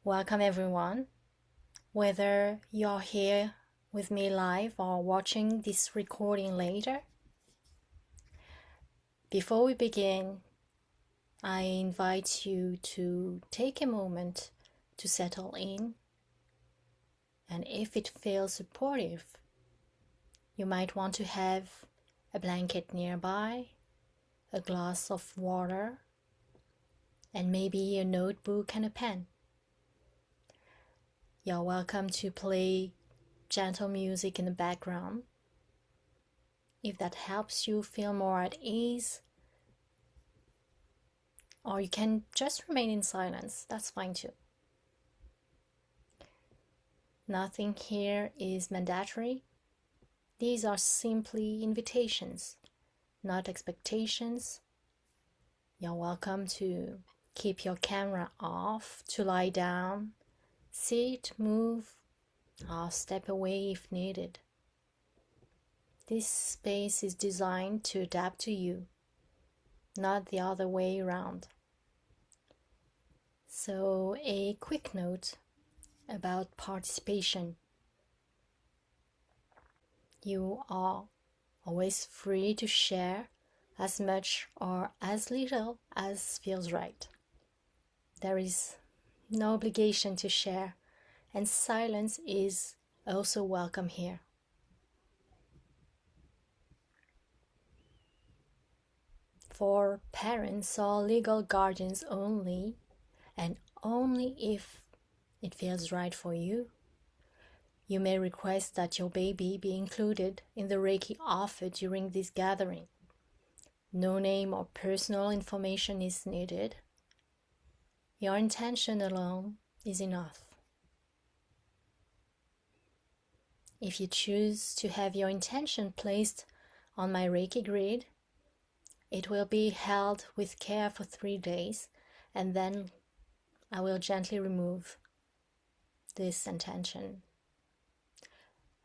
Welcome everyone, whether you're here with me live or watching this recording later. Before we begin, I invite you to take a moment to settle in, and if it feels supportive, you might want to have a blanket nearby, a glass of water, and maybe a notebook and a pen. You're welcome to play gentle music in the background. If that helps you feel more at ease, or you can just remain in silence, that's fine too. Nothing here is mandatory. These are simply invitations, not expectations. You're welcome to keep your camera off, to lie down, sit, move, or step away if needed. This space is designed to adapt to you, not the other way around. So, a quick note about participation. You are always free to share as much or as little as feels right. There is no obligation to share, and silence is also welcome here. For parents or legal guardians only, and only if it feels right for you, you may request that your baby be included in the Reiki offered during this gathering. No name or personal information is needed. Your intention alone is enough. If you choose to have your intention placed on my Reiki grid, it will be held with care for 3 days, and then I will gently remove this intention.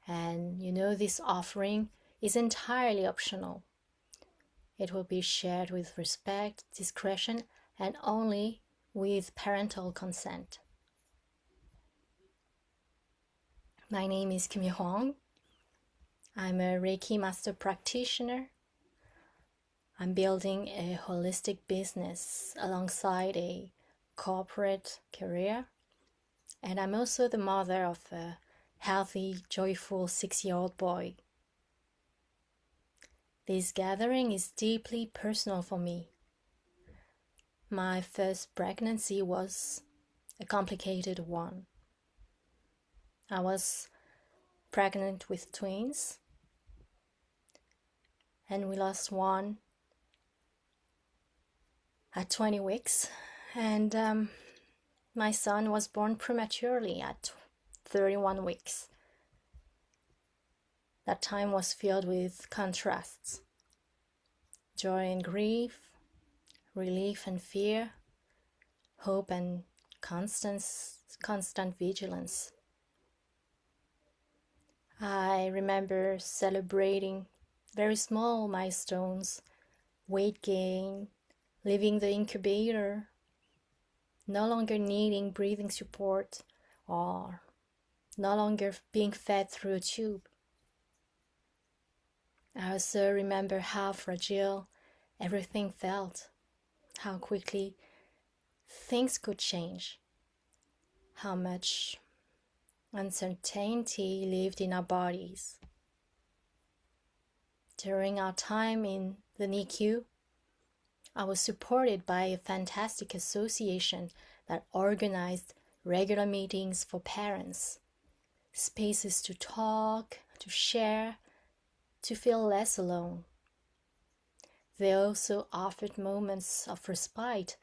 And this offering is entirely optional. It will be shared with respect, discretion, and only with parental consent. My name is Kimi Huang. I'm a Reiki Master Practitioner. I'm building a holistic business alongside a corporate career, and I'm also the mother of a healthy, joyful 6-year-old boy. This gathering is deeply personal for me. My first pregnancy was a complicated one. I was pregnant with twins, and we lost one at 20 weeks, and my son was born prematurely at 31 weeks. That time was filled with contrasts: joy and grief, relief and fear, hope and constant vigilance. I remember celebrating very small milestones: weight gain, leaving the incubator, no longer needing breathing support, or no longer being fed through a tube. I also remember how fragile everything felt, how quickly things could change, how much uncertainty lived in our bodies. During our time in the NICU, I was supported by a fantastic association that organized regular meetings for parents, spaces to talk, to share, to feel less alone. They also offered moments of respite,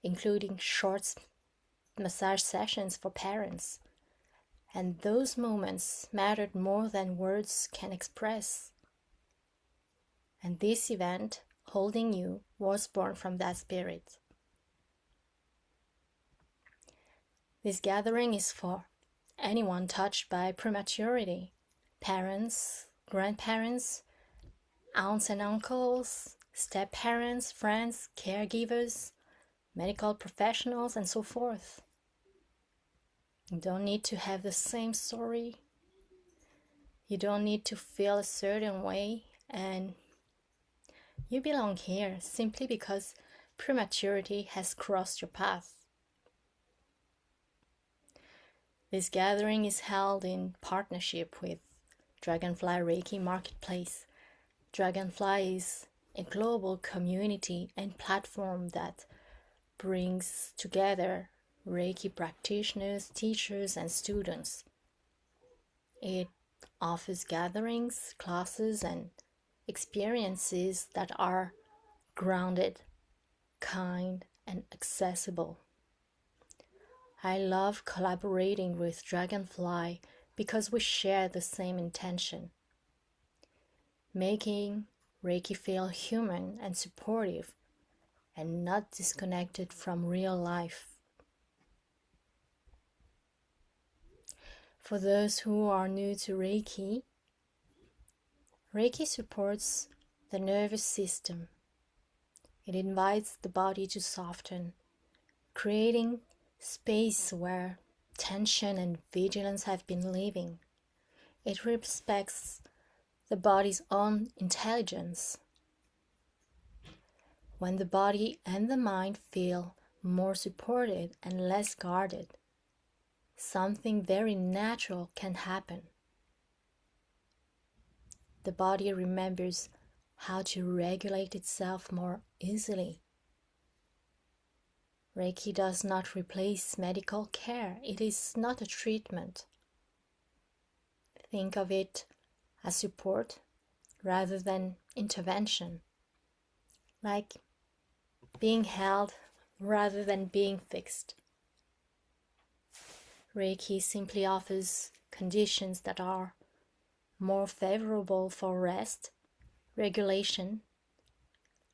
including short massage sessions for parents. And those moments mattered more than words can express. And this event, Holding You, was born from that spirit. This gathering is for anyone touched by prematurity: parents, grandparents, aunts and uncles, step-parents, friends, caregivers, medical professionals, and so forth. You don't need to have the same story. You don't need to feel a certain way, and you belong here simply because prematurity has crossed your path. This gathering is held in partnership with Dragonfly Reiki Marketplace. Dragonfly is a global community and platform that brings together Reiki practitioners, teachers, and students. It offers gatherings, classes, and experiences that are grounded, kind, and accessible. I love collaborating with Dragonfly because we share the same intention, making Reiki feel human and supportive and not disconnected from real life. For those who are new to Reiki, Reiki supports the nervous system. It invites the body to soften, creating space where tension and vigilance have been living. It respects the body's own intelligence. When the body and the mind feel more supported and less guarded, something very natural can happen. The body remembers how to regulate itself more easily. Reiki does not replace medical care. It is not a treatment. Think of it as support rather than intervention, like being held rather than being fixed. Reiki simply offers conditions that are more favorable for rest, regulation,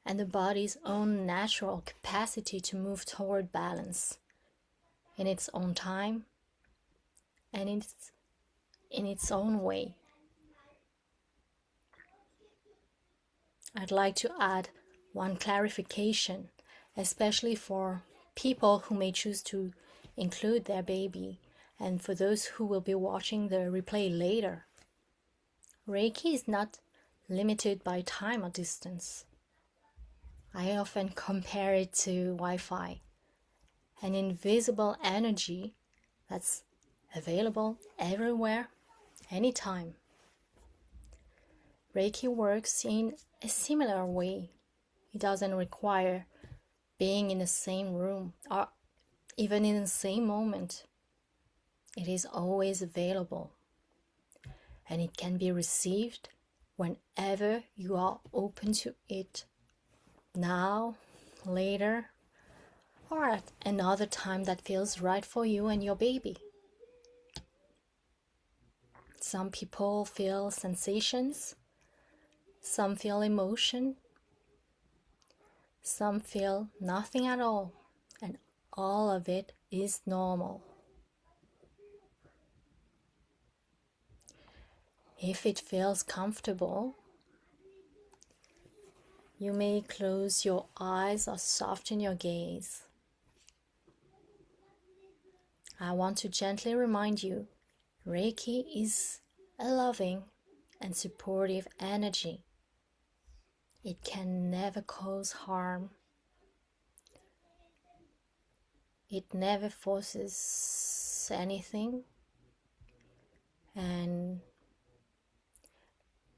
and the body's own natural capacity to move toward balance in its own time and in its own way. I'd like to add one clarification, especially for people who may choose to include their baby and for those who will be watching the replay later. Reiki is not limited by time or distance. I often compare it to Wi-Fi, an invisible energy that's available everywhere, anytime. Reiki works in a similar way. It doesn't require being in the same room or even in the same moment. It is always available, and it can be received whenever you are open to it. Now, later, or at another time that feels right for you and your baby. Some people feel sensations, some feel emotion, some feel nothing at all, and all of it is normal. If it feels comfortable, you may close your eyes or soften your gaze. I want to gently remind you, Reiki is a loving and supportive energy. It can never cause harm. It never forces anything, and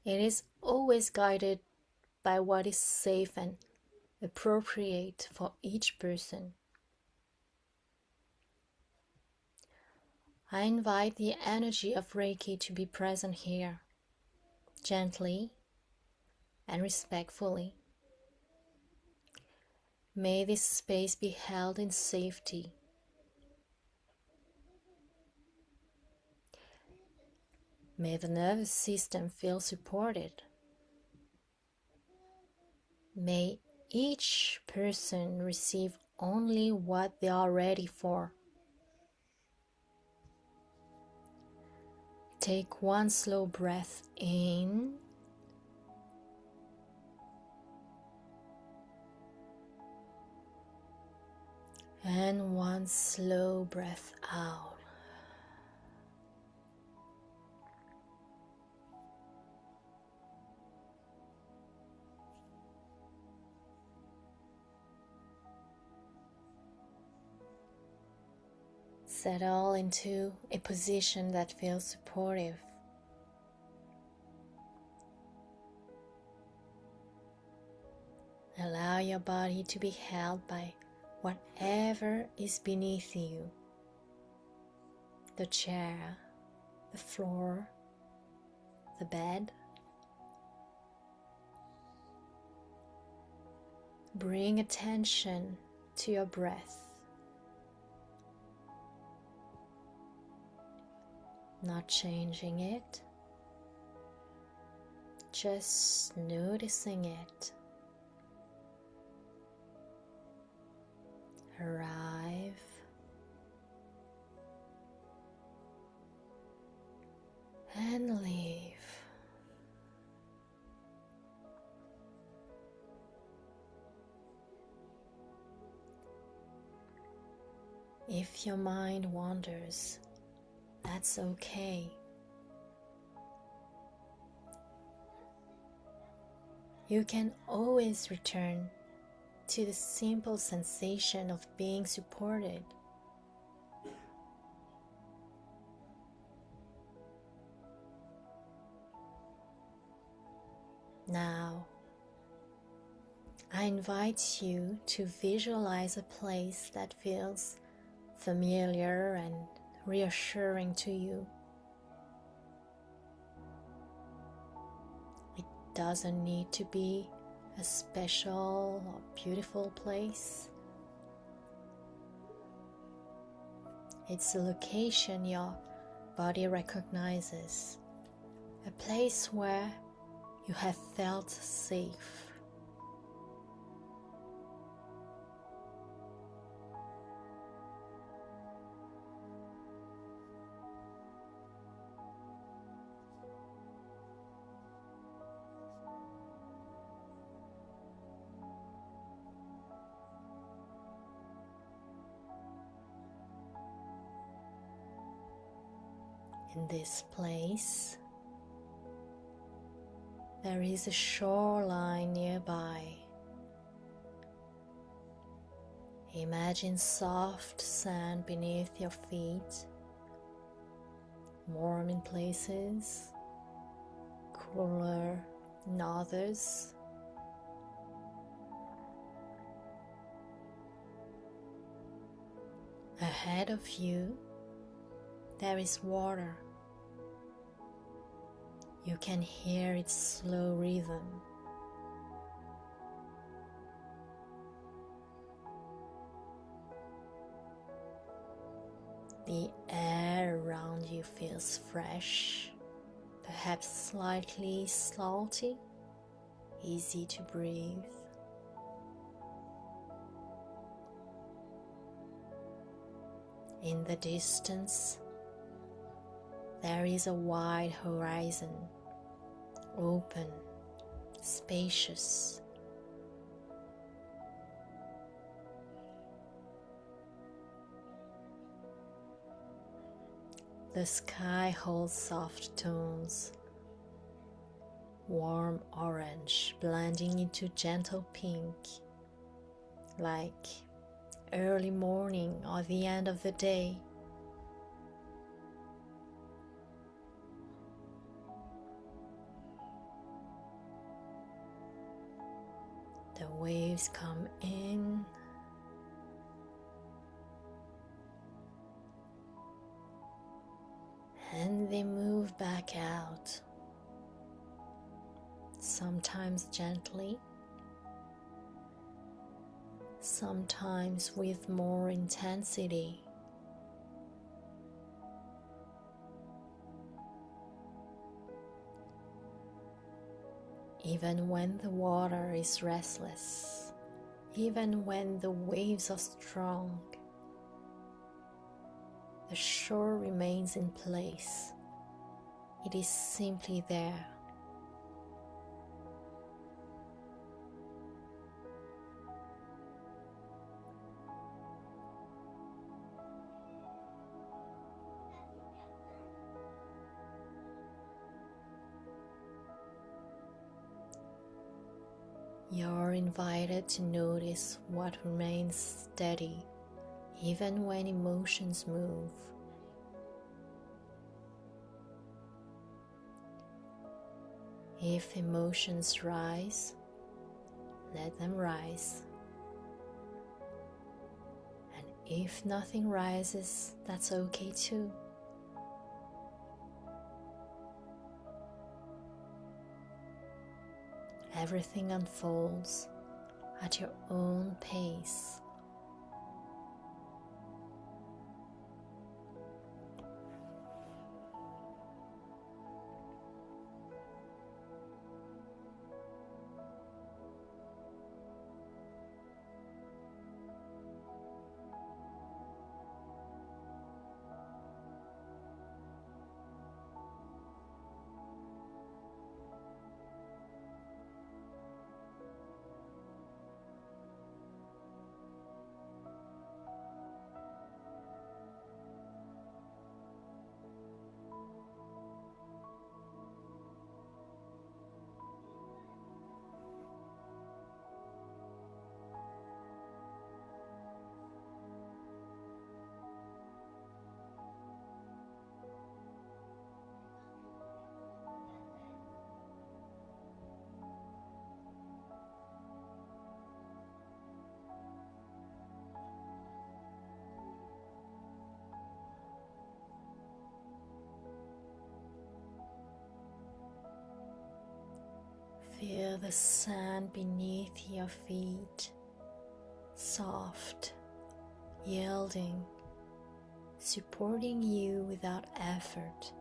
it is always guided by what is safe and appropriate for each person. I invite the energy of Reiki to be present here, gently and respectfully. May this space be held in safety. May the nervous system feel supported. May each person receive only what they are ready for. Take one slow breath in and one slow breath out. Settle into a position that feels supportive. Allow your body to be held by whatever is beneath you. The chair, the floor, the bed. Bring attention to your breath. Not changing it, just noticing it. Arrive and leave. If your mind wanders, that's okay. You can always return to the simple sensation of being supported. Now, I invite you to visualize a place that feels familiar and reassuring to you. It doesn't need to be a special or beautiful place. It's a location your body recognizes, a place where you have felt safe. In this place, there is a shoreline nearby. Imagine soft sand beneath your feet, warm in places, cooler in others. Ahead of you, there is water. You can hear its slow rhythm. The air around you feels fresh, perhaps slightly salty, easy to breathe. In the distance, there is a wide horizon, open, spacious. The sky holds soft tones, warm orange blending into gentle pink, like early morning or the end of the day. The waves come in and they move back out, sometimes gently, sometimes with more intensity. Even when the water is restless, even when the waves are strong, the shore remains in place. It is simply there. You're invited to notice what remains steady, even when emotions move. If emotions rise, let them rise. And if nothing rises, that's okay too. Everything unfolds at your own pace. Feel the sand beneath your feet, soft, yielding, supporting you without effort.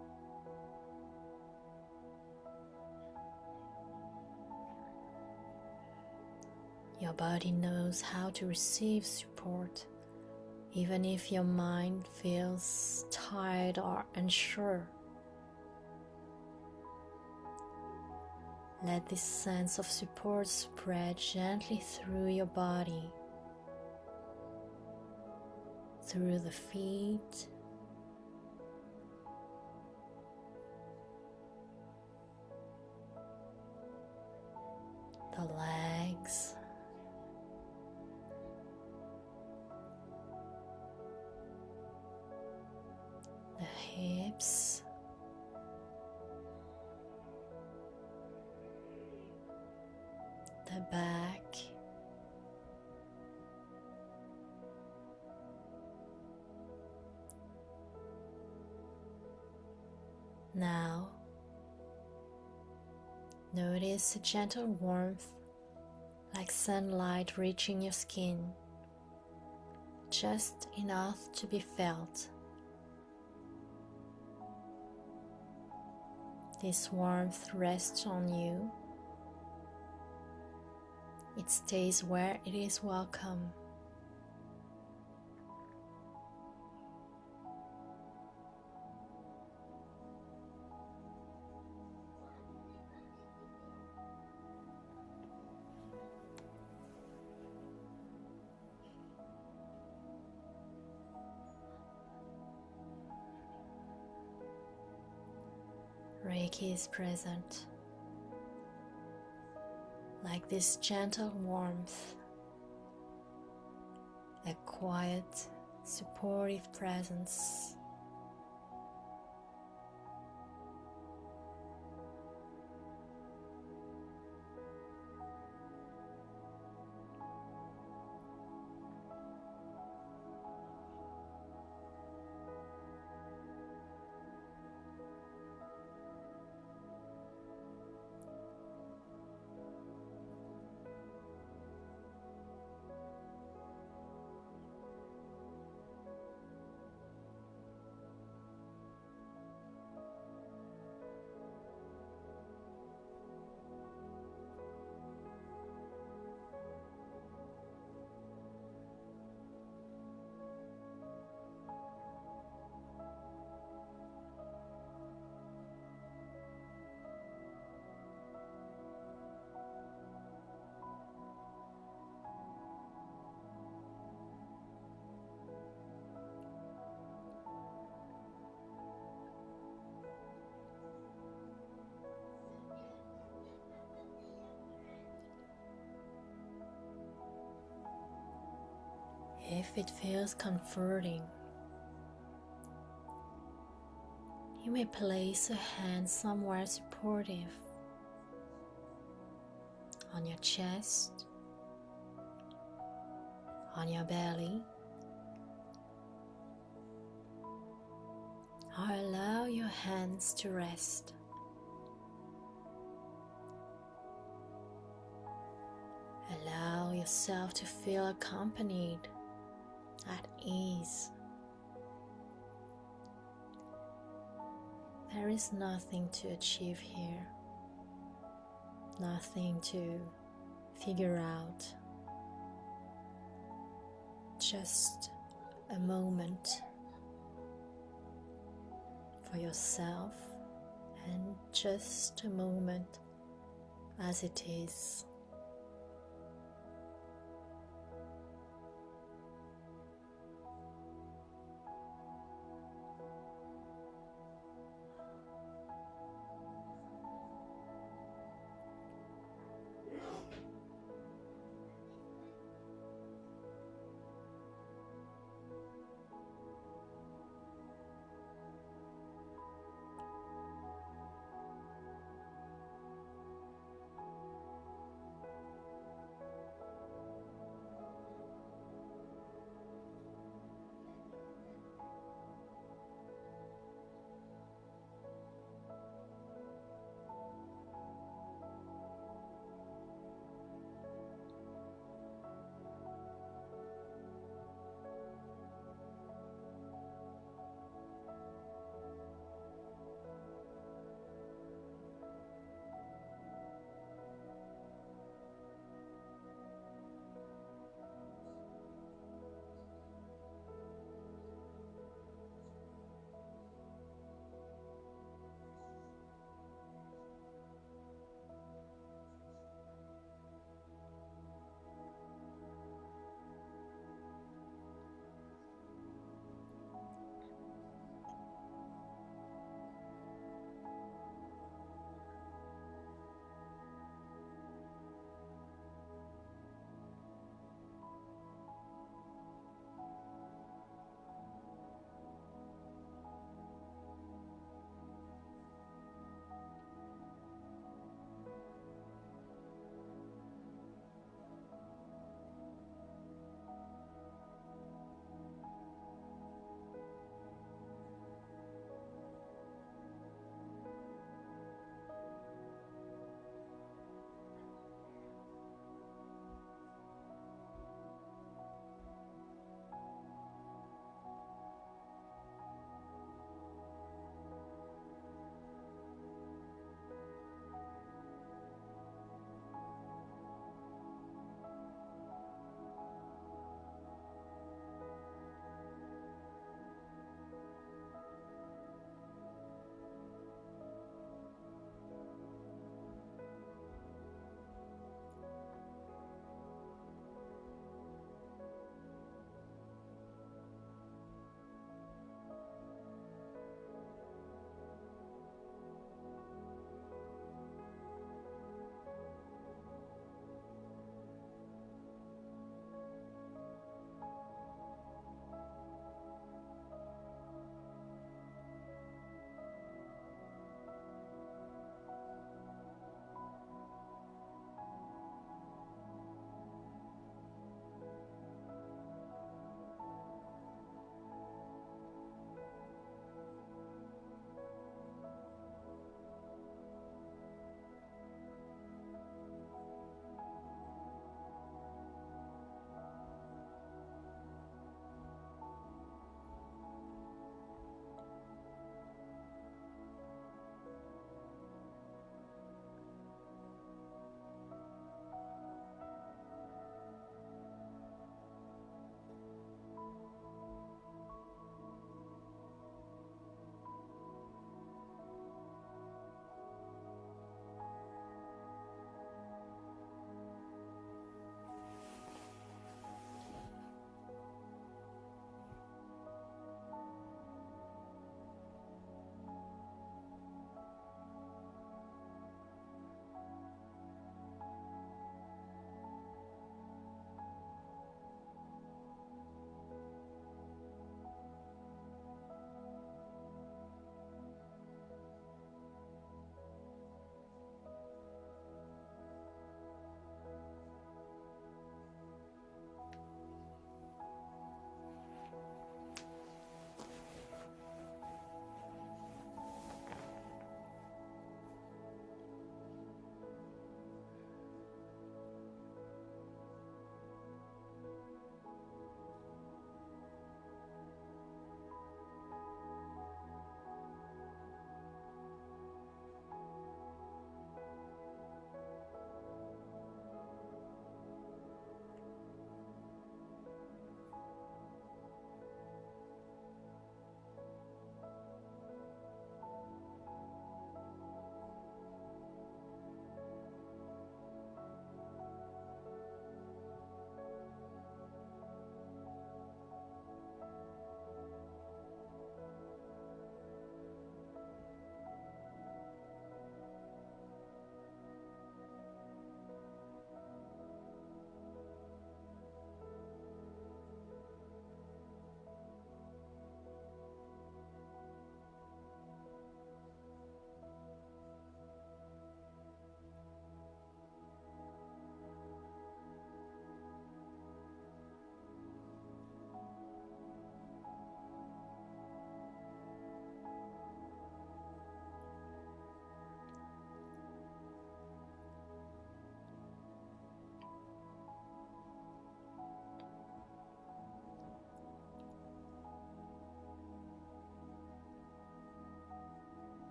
Your body knows how to receive support, even if your mind feels tired or unsure. Let this sense of support spread gently through your body, through the feet, the legs, the hips, the back, now notice a gentle warmth like sunlight reaching your skin, just enough to be felt. This warmth rests on you. It stays where it is welcome. Reiki is present, like this gentle warmth, a quiet, supportive presence. If it feels comforting, you may place a hand somewhere supportive on your chest, on your belly, or allow your hands to rest. Allow yourself to feel accompanied, at ease. There is nothing to achieve here, nothing to figure out, just a moment for yourself and just a moment as it is.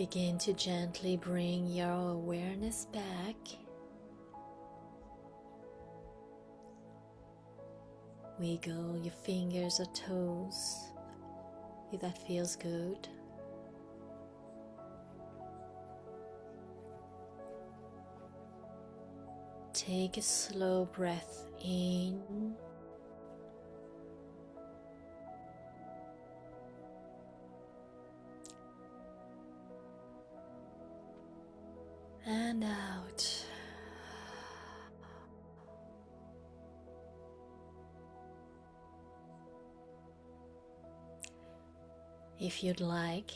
Begin to gently bring your awareness back. Wiggle your fingers or toes if that feels good. Take a slow breath in and out. If you'd like,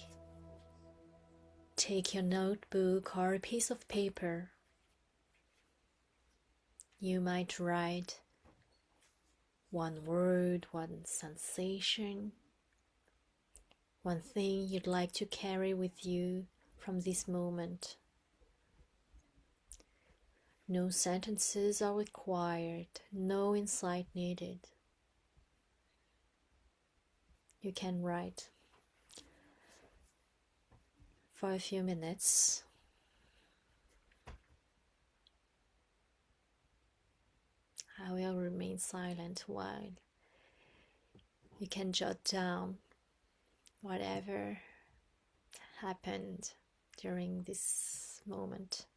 take your notebook or a piece of paper. You might write one word, one sensation, one thing you'd like to carry with you from this moment. No sentences are required, no insight needed. You can write for a few minutes. I will remain silent while you can jot down whatever happened during this moment.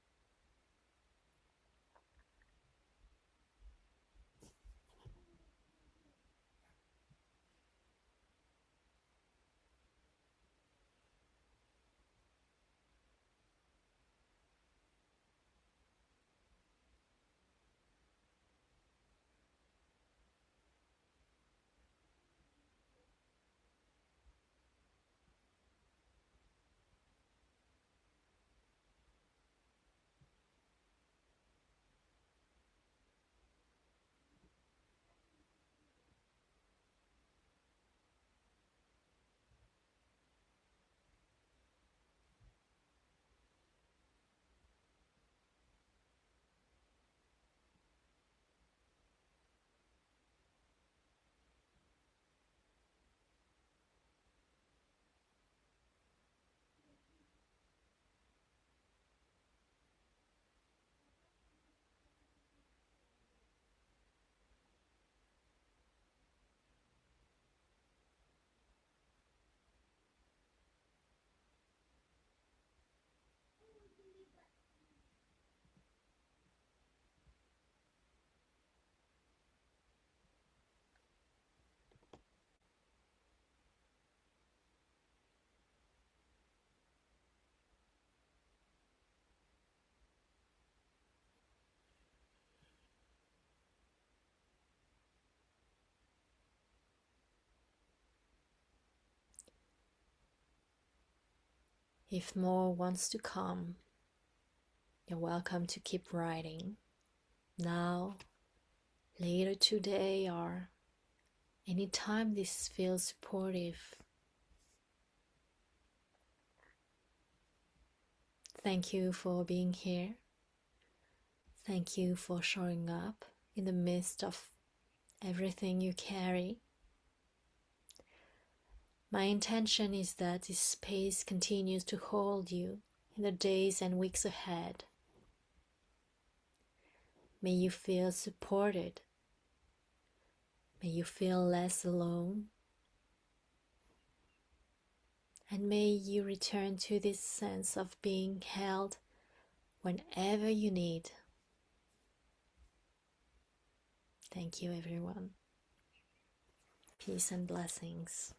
If more wants to come, you're welcome to keep writing now, later today, or anytime this feels supportive. Thank you for being here. Thank you for showing up in the midst of everything you carry. My intention is that this space continues to hold you in the days and weeks ahead. May you feel supported. May you feel less alone. And may you return to this sense of being held whenever you need. Thank you, everyone. Peace and blessings.